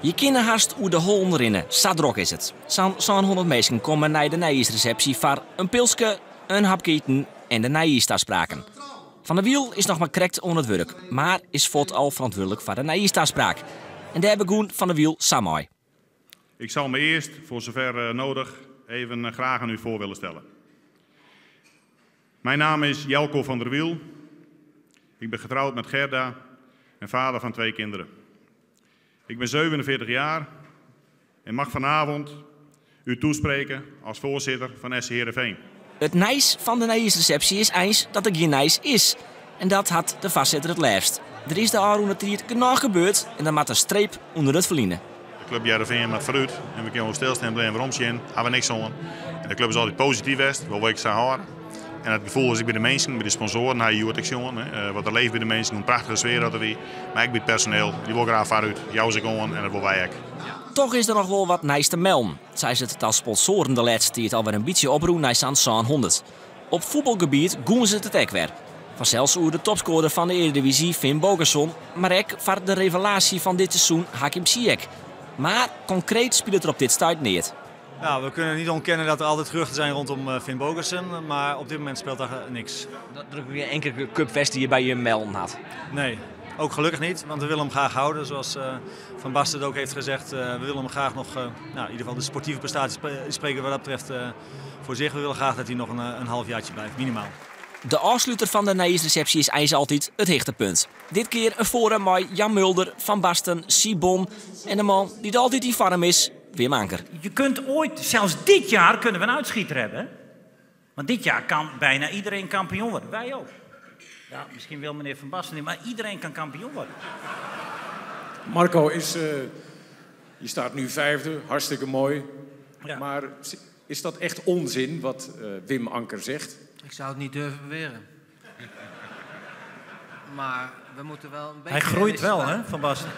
Je kunnen haast hoe de hol rinnen, zo druk is het. Zo'n 100 mensen komen naar de nijisreceptie voor een pilske, een hapkieten en de nijistafspraken. Van der Wiel is nog maar correct onder het werk, maar is al verantwoordelijk voor de nijistafspraak. En daar begon Van der Wiel samen. Ik zal me eerst, voor zover nodig, even graag aan u voor willen stellen. Mijn naam is Jelko van der Wiel. Ik ben getrouwd met Gerda en vader van 2 kinderen. Ik ben 47 jaar en mag vanavond u toespreken als voorzitter van SC Heerenveen. Het nijs van de nijsreceptie is eens dat er geen nijs is. En dat had de vastzitter het liefst. Er is de Aroen het hier genoeg gebeurd en dan maakt een streep onder het verliezen. De club Heerenveen met vooruit en we kunnen stilstaan en waarom zien, hebben we niks aan. En de club is altijd positief geweest, wel wil ik zeggen houden. En het gevoel is ik bij de mensen, bij de sponsoren, naar je wat wat er leeft bij de mensen, een prachtige sfeer dat er weer. Maar ik bij het personeel, die wil graag vooruit, jou zich on en dat wil wij ook. Toch is er nog wel wat nijs te melden. Zij zit het als sponsoren de laatste die het alweer een beetje oproepen naar zo'n 100. Op voetbalgebied doen ze het ook weer. Vanzelfs hoe de topscorer van de Eredivisie, Finn Bogason, maar ook voor de revelatie van dit seizoen, Hakim Ziyech. Maar concreet speelt het er op dit stuit niet. Nou, we kunnen niet ontkennen dat er altijd geruchten zijn rondom Finn Bogason, maar op dit moment speelt daar niks. Dat druk je enkele cupfest die je bij je melden had. Nee, ook gelukkig niet, want we willen hem graag houden. Zoals Van Basten het ook heeft gezegd, we willen hem graag nog, in ieder geval de sportieve prestaties spreken wat dat betreft voor zich. We willen graag dat hij nog een halfjaartje blijft, minimaal. De afsluiter van de nijsreceptie is eigenlijk altijd het hichtepunt. Dit keer een forum met Jan Mulder, Van Basten, Sibon en de man die er altijd in vorm is, Wim Anker. Je kunt ooit, zelfs dit jaar, kunnen we een uitschieter hebben. Hè? Want dit jaar kan bijna iedereen kampioen worden. Wij ook. Ja, misschien wil meneer Van Basten niet, maar iedereen kan kampioen worden. Marco, je staat nu 5e, hartstikke mooi. Ja. Maar is dat echt onzin wat Wim Anker zegt? Ik zou het niet durven beweren. Maar we moeten wel een beetje... Hij groeit wel, hè, Van Basten?